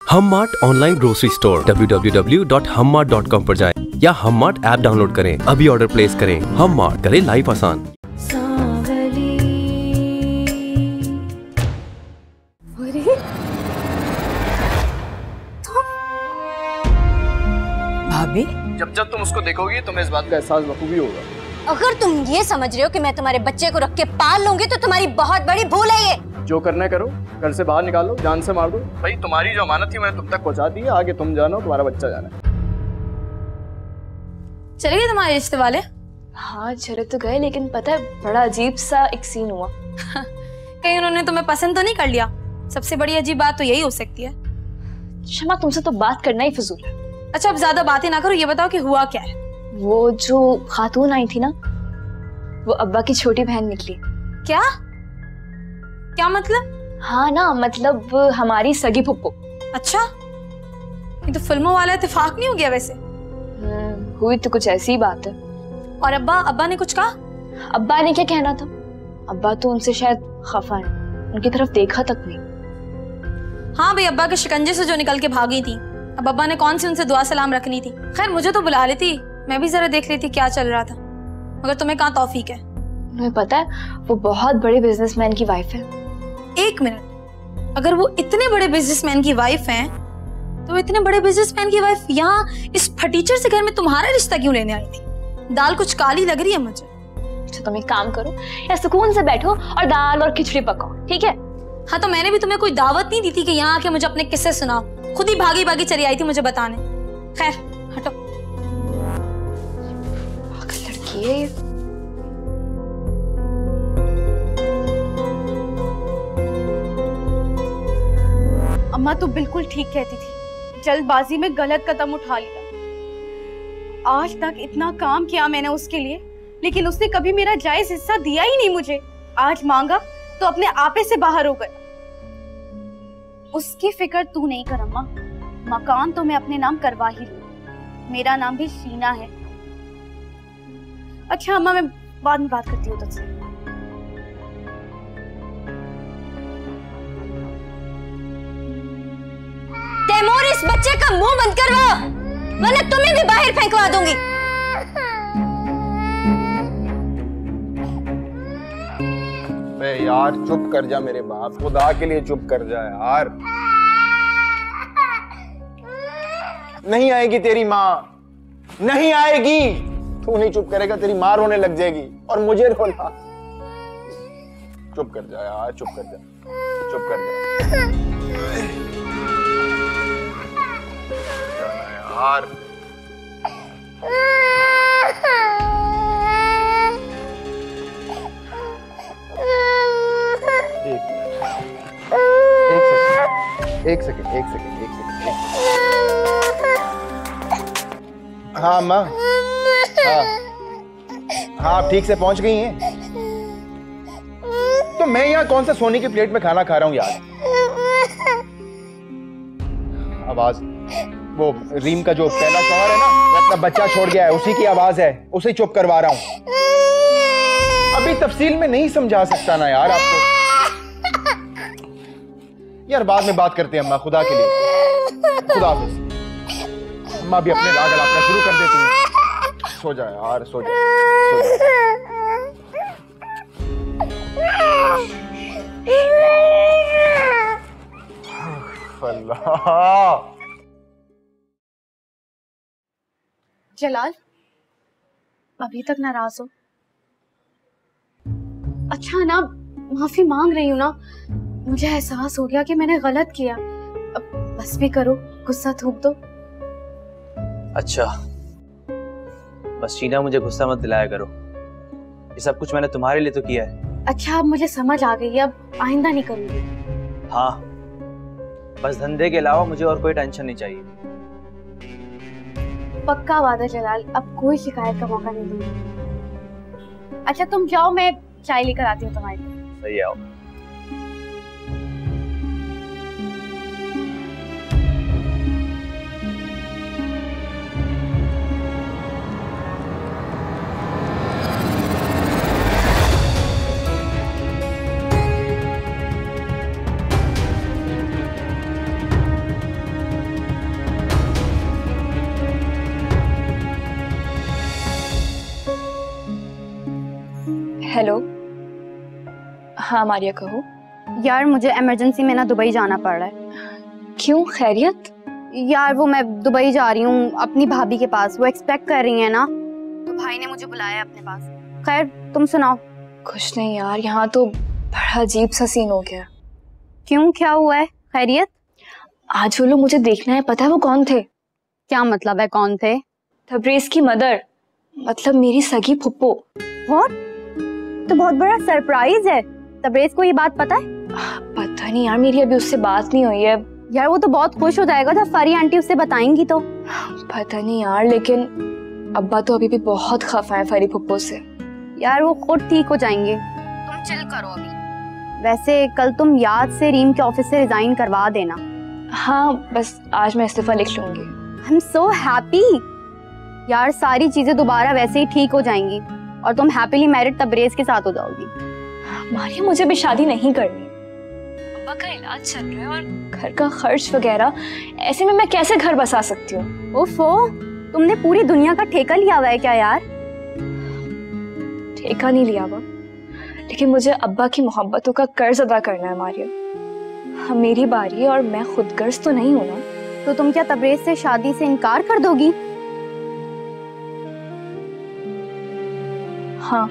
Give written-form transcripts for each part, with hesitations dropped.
हममार्ट online grocery store www.hummart.com पर जाएं या हममार्ट ऐप डाउनलोड करें। अभी ऑर्डर प्लेस करें। हममार्ट, करें लाइफ आसान। भाभी, जब जब तुम उसको देखोगी तुम्हें इस बात का एहसास बखूबी होगा। अगर तुम ये समझ रहे हो कि मैं तुम्हारे बच्चे को रख के पाल लूंगी तो तुम्हारी बहुत बड़ी भूल है ये। जो करना है करो, घर से बाहर निकालो, जान से मार दो। भाई तुम्हारी जो अमानत थी मैंने तुम तक पहुंचा दी है, आगे तुम जानो, तुम्हारा बच्चा जाना है। चले गए तुम्हारे रिश्ते वाले? हाँ चले तो गए, लेकिन पता है बड़ा अजीब सा एक सीन हुआ। कहीं उन्होंने तुम्हें पसंद तो नहीं कर लिया? सबसे बड़ी अजीब बात तो यही हो सकती है। शमा, तुमसे तो बात करना ही फिजूल है। अच्छा अब ज्यादा बातें ना करो, ये बताओ कि हुआ क्या है। वो जो खातून आई थी ना, वो अब्बा की छोटी बहन निकली। क्या क्या मतलब? हाँ ना, मतलब हमारी सगी फुप्पो। अच्छा, ये तो फिल्मों वाला इत्तेफाक नहीं हो गया वैसे। हुई तो कुछ ऐसी ही बात है। और अब्बा ने कुछ कहा? अब्बा ने क्या कहना था, अब्बा तो उनसे शायद खफा है, उनकी तरफ देखा तक नहीं। हाँ भाई, अब्बा के शिकंजे से जो निकल के भागी थी, अब अब्बा ने कौन सी उनसे दुआ सलाम रखनी थी। खैर मुझे तो बुला लेती, मैं भी जरा देख लेती क्या चल रहा था, मगर तुम्हें कहाँ तौफीक है। तुम्हें पता है वो बहुत बड़े बिजनेसमैन की वाइफ है। एक मिनट, अगर वो इतने बड़े बिजनेसमैन की वाइफ हैं, तो इतने बड़े बिजनेसमैन की वाइफ यहाँ इस फटीचर से घर में तुम्हारा रिश्ता क्यों लेने आई थी? दाल कुछ काली लग रही है मुझे। अच्छा तुम एक काम करो, या सुकून से बैठो और दाल और खिचड़ी पकाओ, ठीक है? हाँ तो मैंने भी तुम्हें कोई दावत नहीं दी थी कि यहाँ आके मुझे अपने किस्से सुनाओ, खुद ही भागी भागी चली आई थी मुझे बताने। खैर हटो। लड़की है ये। अम्मा तो बिल्कुल ठीक कहती थी, जल्दबाजी में गलत कदम उठा लिया। आज तक इतना काम किया मैंने उसके लिए, लेकिन उसने कभी मेरा जायज हिस्सा दिया ही नहीं मुझे। आज मांगा तो अपने आपे से बाहर हो गया। उसकी फिक्र तू नहीं कर अम्मा, मकान तो मैं अपने नाम करवा ही लूं। मेरा नाम भी शीना है। अच्छा अम्मा, मैं बाद में बात करती हूँ तुझसे। तैमूर, इस बच्चे का मुंह बंद करवा, वरना तुम्हें भी बाहर फेंकवा दूंगी। बे यार चुप कर जा मेरे बाप, खुदा के लिए चुप कर जा यार। नहीं आएगी तेरी माँ, नहीं आएगी। तू नहीं चुप करेगा तेरी माँ रोने लग जाएगी और मुझे रोना। चुप कर जा यार, चुप कर जा, चुप कर जा यार। एक सेकंड। हाँ माँ, हाँ ठीक से पहुंच गई हैं। तो मैं यहाँ कौन सा सोने की प्लेट में खाना खा रहा हूँ यार। आवाज वो रीम का जो पहला शौहर है ना, वो अपना बच्चा छोड़ गया है, उसी की आवाज है, उसे चुप करवा रहा हूँ। अभी तफसील में नहीं समझा सकता ना यार आपको। यार बाद में बात करते हैं अम्मा, खुदा के लिए। खुदा हाफिज। अम्मा भी अपने राग अलापना शुरू कर देती हैं। सो जा यार, सो जा, सो जा। अल्लाह। जलाल, अभी तक नाराज हो? अच्छा ना, माफी मांग रही हूँ ना, मुझे एहसास हो गया कि मैंने गलत किया। अब बस भी करो, गुस्सा थूक दो। अच्छा बस शीना, मुझे गुस्सा मत दिलाया करो, ये सब कुछ मैंने तुम्हारे लिए तो किया है। अच्छा अब मुझे समझ आ गई, अब आइंदा नहीं करूंगी। हाँ बस धंधे के अलावा मुझे और कोई टेंशन नहीं चाहिए। पक्का वादा जलाल, अब कोई शिकायत का मौका नहीं दूंगी। अच्छा तुम जाओ, मैं चाय लेकर आती हूँ तुम्हारे लिए। सही आओ। हेलो। हाँ मारिया कहो। यार मुझे इमरजेंसी में ना दुबई जाना पड़ रहा है। क्यों, खैरियत? यार वो मैं दुबई जा रही हूँ अपनी भाभी के पास, वो एक्सपेक्ट कर रही है ना, तो भाई ने मुझे बुलाया अपने पास। खैर तुम सुनाओ। कुछ नहीं यार, यहाँ तो बड़ा अजीब सा सीन हो गया। क्यों, क्या हुआ है? खैरियत? आज वो लोग मुझे देखना है, पता है वो कौन थे? क्या मतलब है कौन थे? तबरेज की मदर, मतलब मेरी सगी फुप्पो। और तो बहुत बड़ा सरप्राइज है। तबरेज को ये बात पता है? पता नहीं यार, मेरी अभी उससे बात नहीं हुई है। यार वो तो बहुत खुश हो जाएगा जब फरी आंटी उससे बताएंगी तो। पता नहीं यार, लेकिन अब्बा तो अभी भी बहुत खफा है फरी फुप्पो से। यार वो खुद ठीक हो जाएंगे, तुम चिल करो अभी। वैसे कल तुम याद से रीम के ऑफिस से रिजाइन करवा देना। हाँ बस आज मैं इस्तीफा लिख लूंगी। I am so happy. यार सारी चीजें दोबारा वैसे ही ठीक हो जाएंगी और तुम हैप्पीली मैरिड तबरेज के साथ हो जाओगी। मारिया मुझे भी शादी नहीं करनी, अब्बा का इलाज चल रहा है और घर का खर्च वगैरह, ऐसे में मैं कैसे घर बसा सकती हूँ? ओफो, तुमने पूरी दुनिया का ठेका लिया हुआ है क्या यार? ठेका नहीं लिया हुआ, लेकिन मुझे अब्बा की मोहब्बतों का कर्ज अदा करना है मारिया। हाँ मेरी बारी है और मैं खुद गर्ज तो नहीं हूँ ना। तो तुम क्या तबरेज से शादी से इनकार कर दोगी? हाँ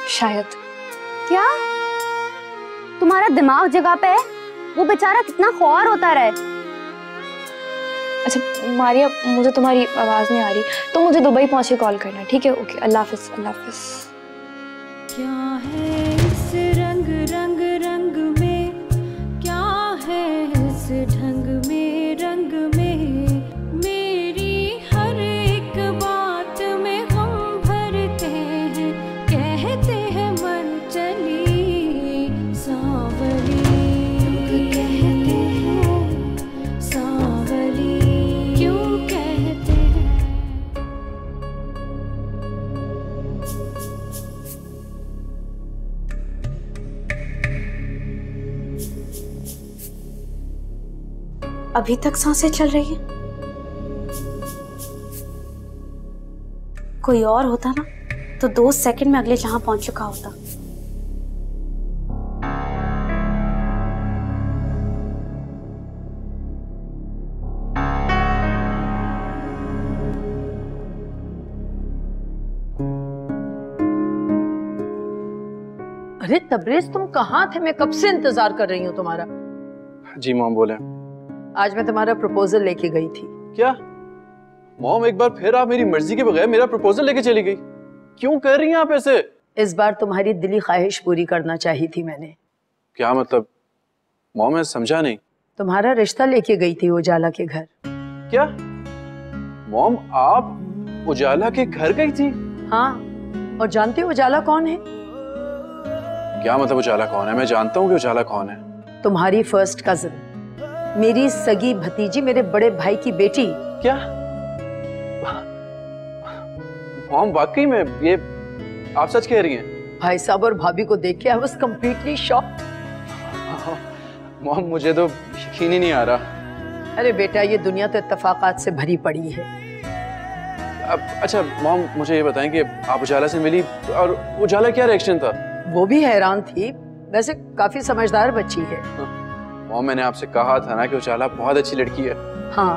शायद। क्या तुम्हारा दिमाग जगह पे है? वो बेचारा कितना ख्वार होता रहे। अच्छा मारिया, मुझे तुम्हारी आवाज नहीं आ रही, तो मुझे दुबई पहुंचे कॉल करना, ठीक है? ओके, अल्लाह हाफिज। अल्लाह हाफिज। क्या है इस रंग रंग रंग में, क्या है इस ढंग में रंग में, मेरी हर एक बात में हम भरते हैं, कहते हैं मन चली सांवली, कहते हैं सांवली, क्यों कहते हैं। अभी तक सांसें चल रही हैं। कोई और होता ना तो 2 सेकंड में अगले जहां पहुंच चुका होता। अरे तबरेज, तुम कहाँ थे? मैं कब से इंतजार कर रही हूँ तुम्हारा। जी मॉम बोले। आज मैं तुम्हारा प्रपोजल लेके गई थी। क्या मॉम, एक बार फिर आप मेरी मर्जी के बगैर मेरा प्रपोजल लेके चली गई? क्यों कर रही हैं आप ऐसे? इस बार तुम्हारी दिली ख्वाहिश पूरी करना चाहिए थी मैंने। क्या मतलब मॉम, मैं समझा नहीं। तुम्हारा रिश्ता लेके गई थी उजाला के घर। क्या मॉम, आप उजाला के घर गई थी? हाँ, और जानते हो उजाला कौन है? क्या मतलब उजाला कौन है? मैं जानता हूँ कि उजाला कौन है। तुम्हारी फर्स्ट कजिन, मेरी सगी भतीजी, मेरे बड़े भाई की बेटी। क्या मॉम, वाकई में ये आप सच कह रही हैं? भाई साहब और भाभी को देख के I was completely shocked. Mom, मुझे तो यकीन ही नहीं आ रहा। अरे बेटा, ये दुनिया तो इत्तेफाकात से भरी पड़ी है। अच्छा मॉम, मुझे ये बताएं कि आप उजाला से मिली और उजाला क्या रिएक्शन था? वो भी हैरान थी, वैसे काफी समझदार बच्ची है। मॉम, मैंने आपसे कहा था ना कि उजाला बहुत अच्छी लड़की है। हाँ,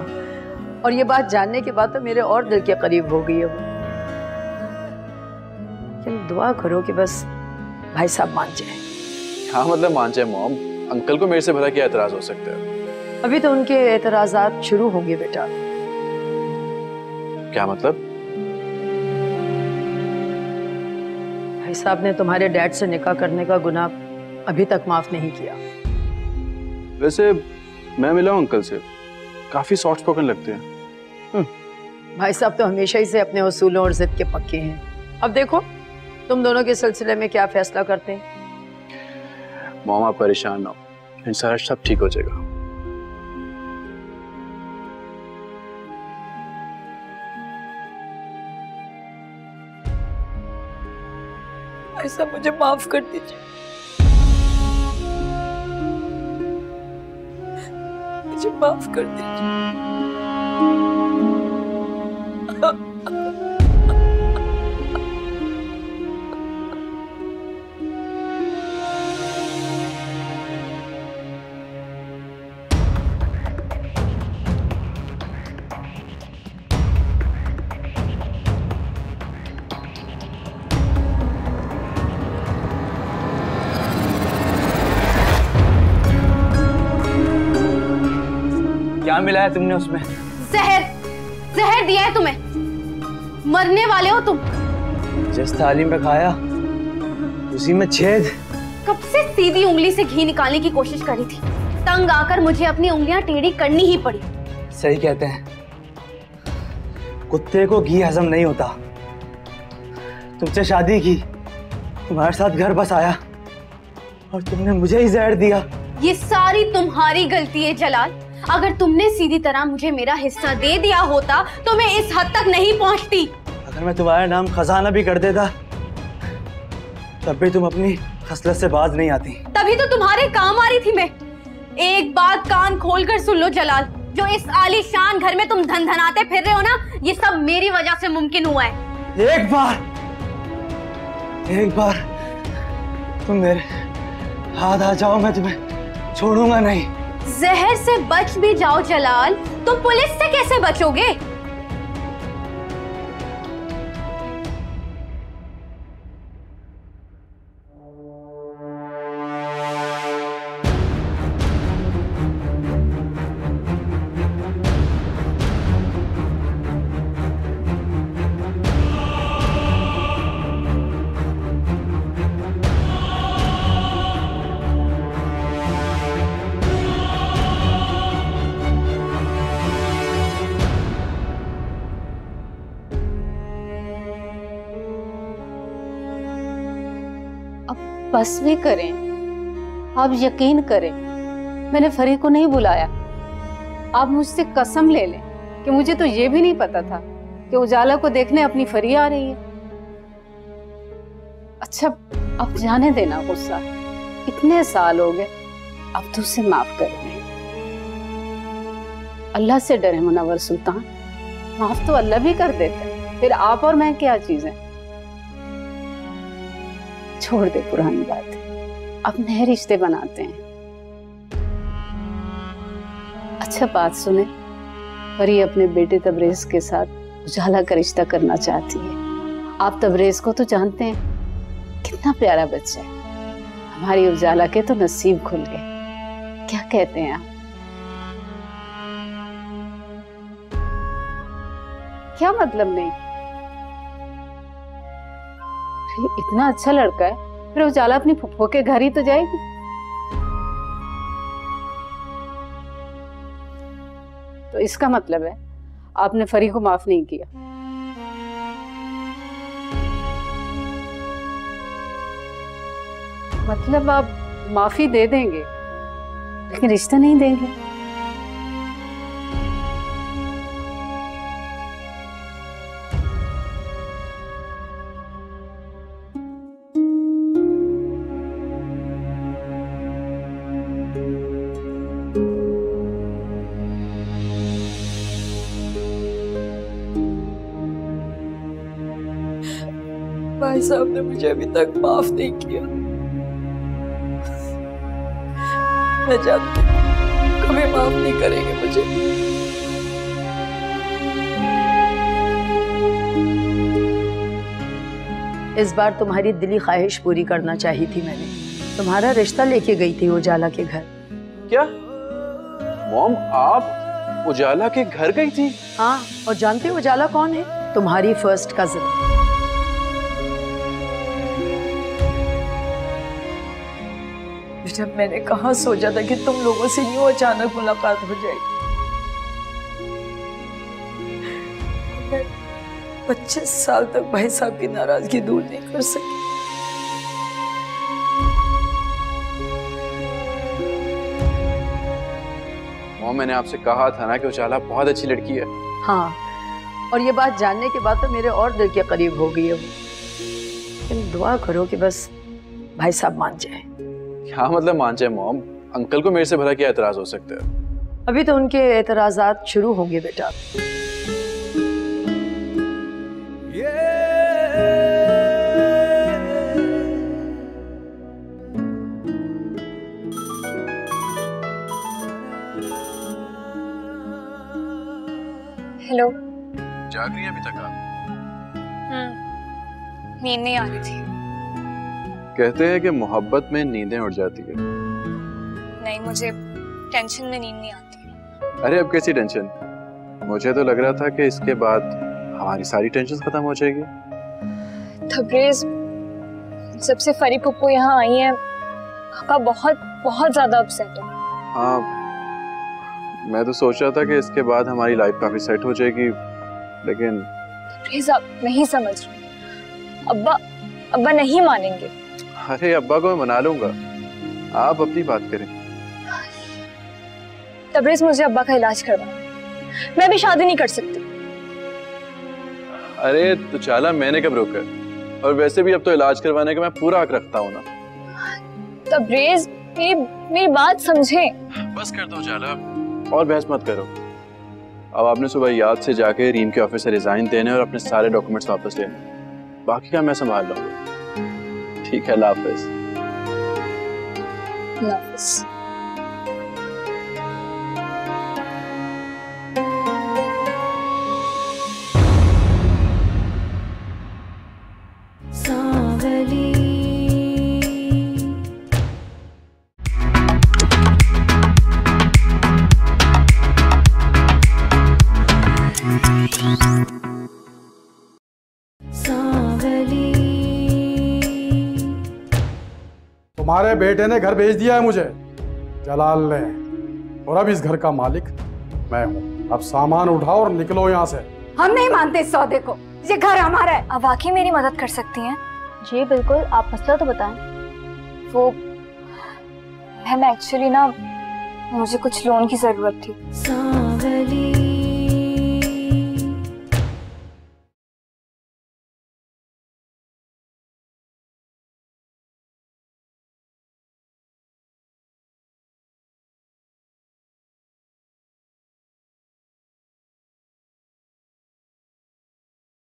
और ये बात जानने के बाद तो मेरे और दिल के करीब हो गई है वो। लेकिन दुआ करो कि बस भाई साहब मान जाए। हाँ मतलब मान जाए मॉम, अंकल को मेरे से भला क्या एतराज हो सकता है? अभी तो उनके एतराजात शुरू होंगे बेटा। क्या मतलब? भाई साहब ने तुम्हारे डैड से निकाह करने का गुनाह अभी तक माफ नहीं किया। वैसे मैं मिला हूं अंकल से, काफी सॉफ्ट स्पोकन लगते हैं। भाई साहब तो हमेशा ही से अपने उसूलों और जिद के पक्के हैं। अब देखो तुम दोनों के सिलसिले में क्या फैसला करते हैं। मॉम, आप परेशान ना हो, इंशाल्लाह सब ठीक हो जाएगा। ऐसा मुझे माफ कर दीजिए, मुझे माफ कर दीजिए। क्या मिलाया तुमने उसमें? जहर, जहर दिया है तुम्हें, मरने वाले हो तुम। जिस थाली में खाया उसी में छेद। कब से सीधी उंगली से घी निकालने की कोशिश करी थी, तंग आकर मुझे अपनी उंगलियां टेढ़ी करनी ही पड़ी। सही कहते हैं, कुत्ते को घी हजम नहीं होता। तुमसे शादी की, तुम्हारे साथ घर बसाया और तुमने मुझे ही जहर दिया। ये सारी तुम्हारी गलती है जलाल। अगर तुमने सीधी तरह मुझे मेरा हिस्सा दे दिया होता तो मैं इस हद तक नहीं पहुंचती। अगर मैं तुम्हारा नाम खजाना भी कर देता तब भी तुम अपनी खसलत से बाज नहीं आती। तभी तो तुम्हारे काम आ रही थी मैं। एक बात कान खोलकर सुन लो जलाल, जो इस आलीशान घर में तुम धनधनाते फिर रहे हो ना, ये सब मेरी वजह से मुमकिन हुआ है। एक बार तुम मेरे हाथ आ जाओ, मैं तुम्हें छोड़ूंगा नहीं। जहर से बच भी जाओ जलाल, तो पुलिस से कैसे बचोगे? बस भी करें, आप यकीन करें, मैंने फरी को नहीं बुलाया। आप मुझसे कसम ले लें कि मुझे तो ये भी नहीं पता था कि उजाला को देखने अपनी फरी आ रही है। अच्छा, अब जाने देना गुस्सा, इतने साल हो गए, अब तो उसे माफ कर दें। अल्लाह से डरे मुनव्वर सुल्तान, माफ तो अल्लाह भी कर देते हैं, फिर आप और मैं क्या चीजें। छोड़ दे पुरानी बातें, अब नए रिश्ते बनाते हैं। अच्छा बात सुने, परी अपने बेटे तबरेज के साथ उजाला का रिश्ता करना चाहती है। आप तबरेज को तो जानते हैं, कितना प्यारा बच्चा है। हमारी उजाला के तो नसीब खुल गए। क्या कहते हैं आप? क्या मतलब नहीं? इतना अच्छा लड़का है, फिर उजाला अपनी फुफ्फो के घर ही तो जाएगी। तो इसका मतलब है आपने फरी को माफ नहीं किया। मतलब आप माफी दे देंगे लेकिन रिश्ता नहीं देंगे? भाई साहब ने मुझे अभी तक माफ नहीं किया। मैं जानती हूँ कभी माफ नहीं करेंगे मुझे। इस बार तुम्हारी दिली ख्वाहिश पूरी करना चाही थी मैंने। तुम्हारा रिश्ता लेके गई थी उजाला के घर। क्या मॉम, आप उजाला के घर गई थी? हाँ, और जानते हो उजाला कौन है? तुम्हारी फर्स्ट कजिन। जब मैंने कहा सोचा था कि तुम लोगों से यूं अचानक मुलाकात हो जाएगी। मैं 25 साल तक भाई साहब की नाराजगी दूर नहीं कर सकी। मॉम, मैंने आपसे कहा था ना कि उजाला बहुत अच्छी लड़की है। हाँ, और ये बात जानने के बाद तो मेरे और दिल के करीब हो गई है वो। लेकिन दुआ करो कि बस भाई साहब मान जाए। क्या मतलब मान जाए मॉम? अंकल को मेरे से भला क्या एतराज हो सकता है? अभी तो उनके एतराजात शुरू होंगे बेटा। हेलो। जाग रही है अभी तक आप? नींद नहीं आ रही थी। कहते हैं कि मोहब्बत में नींदें उड़ जाती है। नहीं, मुझे टेंशन में नींद नहीं आती। अरे अब कैसी टेंशन? मुझे तो लग रहा था कि इसके बाद हमारी सारी टेंशन खत्म हो जाएगी। तबरेज, जब से फरी पुप्पो यहाँ आई है पापा बहुत बहुत ज्यादा अपसेट है। हाँ, मैं तो सोच रहा था कि इसके बाद हमारी लाइफ काफी सेट हो जाएगी, लेकिन तबरेज आप नहीं समझ रहे। अब्बा नहीं मानेंगे। अरे अब्बा को मैं मना लूंगा, आप अपनी बात करें। तबरेज, मुझे अब्बा का इलाज करवाना, मैं भी शादी नहीं कर सकती। अरे तो चाला, मैंने कब रोका? और वैसे भी अब तो इलाज करवाने का मैं पूरा हक रखता हूँ ना। तबरेज, मेरी बात समझे। बस कर दो चाला, और बहस मत करो। अब आपने सुबह याद से जाके रीम के ऑफिस से रिजाइन देने और अपने सारे डॉक्यूमेंट्स वापस लेने, बाकी का मैं संभाल लूंगा। ठीक है, अल्लाह हाफिज। अल्लाह हाफिज। तुम्हारे बेटे ने घर भेज दिया है मुझे, जलाल ने, और अब इस घर का मालिक मैं हूँ। अब सामान उठाओ और निकलो यहाँ से। हम नहीं मानते इस सौदे को, ये घर हमारा है। आप वाकई मेरी मदद कर सकती हैं? जी बिल्कुल, आप मसला तो बताएं। वो मैम एक्चुअली ना मुझे कुछ लोन की जरूरत थी।